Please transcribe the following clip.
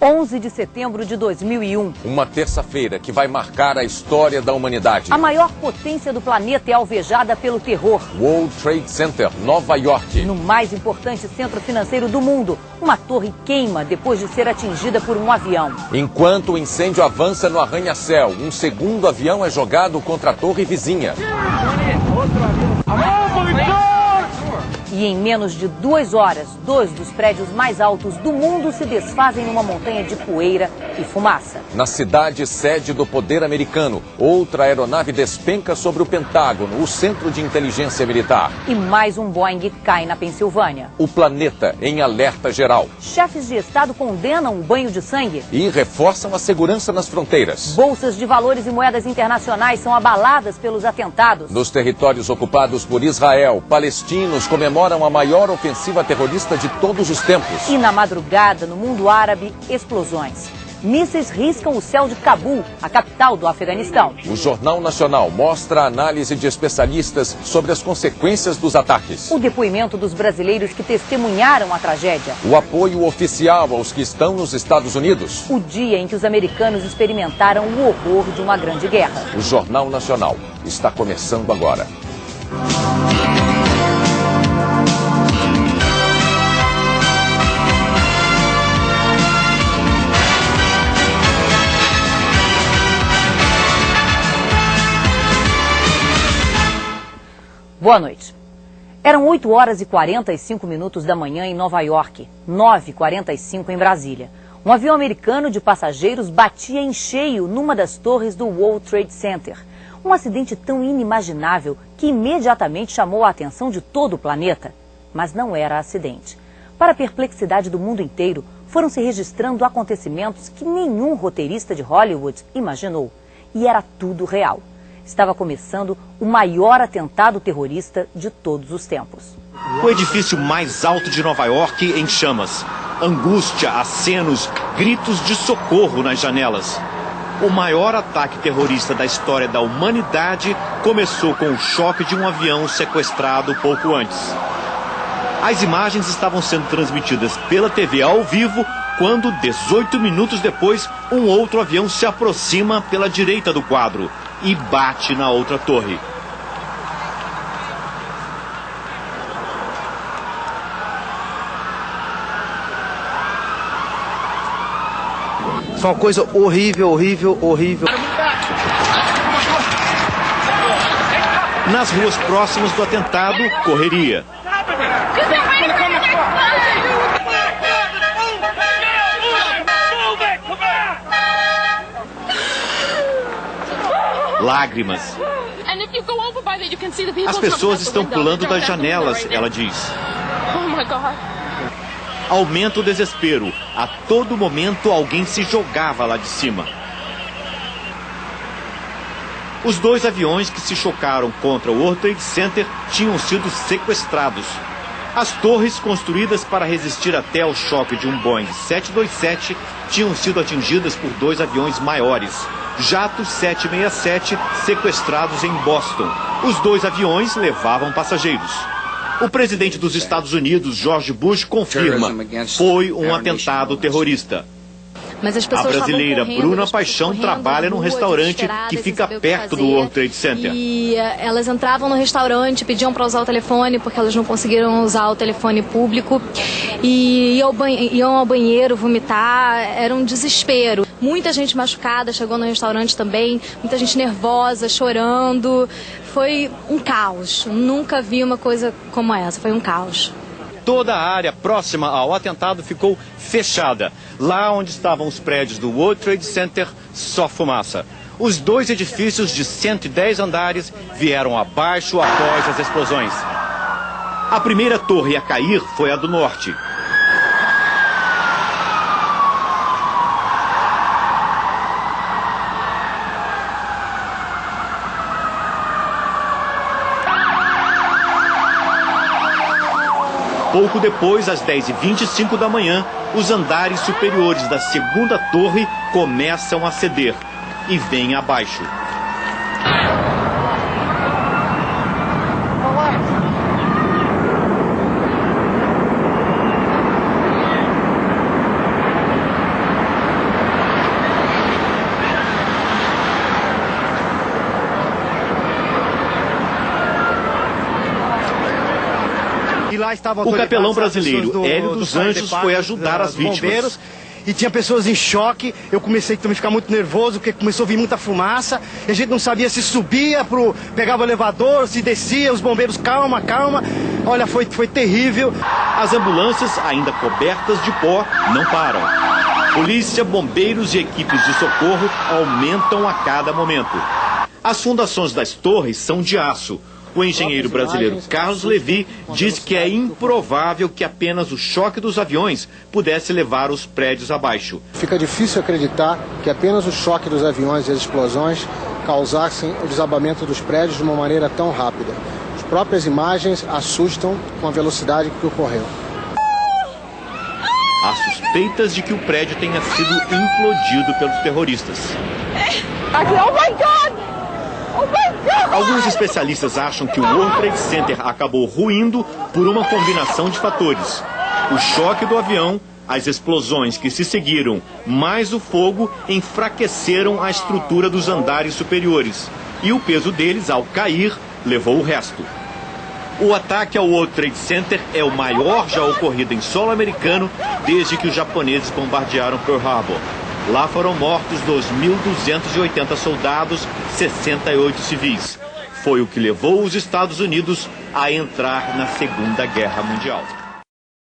11 de setembro de 2001. Uma terça-feira que vai marcar a história da humanidade. A maior potência do planeta é alvejada pelo terror. World Trade Center, Nova York. No mais importante centro financeiro do mundo, uma torre queima depois de ser atingida por um avião. Enquanto o incêndio avança no arranha-céu, um segundo avião é jogado contra a torre vizinha. E em menos de 2 horas, 2 dos prédios mais altos do mundo se desfazem numa montanha de poeira e fumaça. Na cidade sede do poder americano, outra aeronave despenca sobre o Pentágono, o centro de inteligência militar. E mais um Boeing cai na Pensilvânia. O planeta em alerta geral. Chefes de Estado condenam o banho de sangue. E reforçam a segurança nas fronteiras. Bolsas de valores e moedas internacionais são abaladas pelos atentados. Nos territórios ocupados por Israel, palestinos comemoram a maior ofensiva terrorista de todos os tempos. E na madrugada, no mundo árabe, explosões. Mísseis riscam o céu de Cabul, a capital do Afeganistão. O Jornal Nacional mostra a análise de especialistas sobre as consequências dos ataques. O depoimento dos brasileiros que testemunharam a tragédia. O apoio oficial aos que estão nos Estados Unidos. O dia em que os americanos experimentaram o horror de uma grande guerra. O Jornal Nacional está começando agora. Boa noite. Eram 8 horas e 45 minutos da manhã em Nova York, 9h45 em Brasília. Um avião americano de passageiros batia em cheio numa das torres do World Trade Center. Um acidente tão inimaginável que imediatamente chamou a atenção de todo o planeta. Mas não era acidente. Para a perplexidade do mundo inteiro, foram se registrando acontecimentos que nenhum roteirista de Hollywood imaginou. E era tudo real. Estava começando o maior atentado terrorista de todos os tempos. O edifício mais alto de Nova York em chamas. Angústia, acenos, gritos de socorro nas janelas. O maior ataque terrorista da história da humanidade começou com o choque de um avião sequestrado pouco antes. As imagens estavam sendo transmitidas pela TV ao vivo quando, 18 minutos depois, um outro avião se aproxima pela direita do quadro e bate na outra torre. Foi uma coisa horrível, horrível, horrível. Nas ruas próximas do atentado, correria. Lágrimas. As pessoas estão pulando das janelas, ela diz. Aumenta o desespero. A todo momento alguém se jogava lá de cima. Os 2 aviões que se chocaram contra o World Trade Center tinham sido sequestrados. As torres construídas para resistir até ao choque de um Boeing 727 tinham sido atingidas por 2 aviões maiores. Jatos 767 sequestrados em Boston. Os 2 aviões levavam passageiros. O presidente dos Estados Unidos, George Bush, confirma: foi um atentado terrorista. Mas as A pessoas brasileira Bruna Paixão trabalha num restaurante que fica perto do World Trade Center. E elas entravam no restaurante, pediam para usar o telefone porque elas não conseguiram usar o telefone público. E iam ao banheiro vomitar, era um desespero. Muita gente machucada chegou no restaurante também, muita gente nervosa, chorando. Foi um caos. Nunca vi uma coisa como essa, foi um caos. Toda a área próxima ao atentado ficou fechada. Lá onde estavam os prédios do World Trade Center, só fumaça. Os 2 edifícios de 110 andares vieram abaixo após as explosões. A primeira torre a cair foi a do norte. Pouco depois, às 10h25 da manhã, os andares superiores da segunda torre começam a ceder e vêm abaixo. O capelão brasileiro Hélio dos Anjos foi ajudar as vítimas. E tinha pessoas em choque, eu comecei também a ficar muito nervoso, porque começou a vir muita fumaça, e a gente não sabia se subia, pegava o elevador, se descia, os bombeiros, calma, calma. Olha, foi terrível. As ambulâncias, ainda cobertas de pó, não param. Polícia, bombeiros e equipes de socorro aumentam a cada momento. As fundações das torres são de aço. O engenheiro brasileiro Carlos Levi diz que é improvável que apenas o choque dos aviões pudesse levar os prédios abaixo. Fica difícil acreditar que apenas o choque dos aviões e as explosões causassem o desabamento dos prédios de uma maneira tão rápida. As próprias imagens assustam com a velocidade que ocorreu. Há suspeitas de que o prédio tenha sido implodido pelos terroristas. Oh my God! Alguns especialistas acham que o World Trade Center acabou ruindo por uma combinação de fatores. O choque do avião, as explosões que se seguiram, mais o fogo enfraqueceram a estrutura dos andares superiores. E o peso deles, ao cair, levou o resto. O ataque ao World Trade Center é o maior já ocorrido em solo americano desde que os japoneses bombardearam Pearl Harbor. Lá foram mortos 2.280 soldados, 68 civis. Foi o que levou os Estados Unidos a entrar na Segunda Guerra Mundial.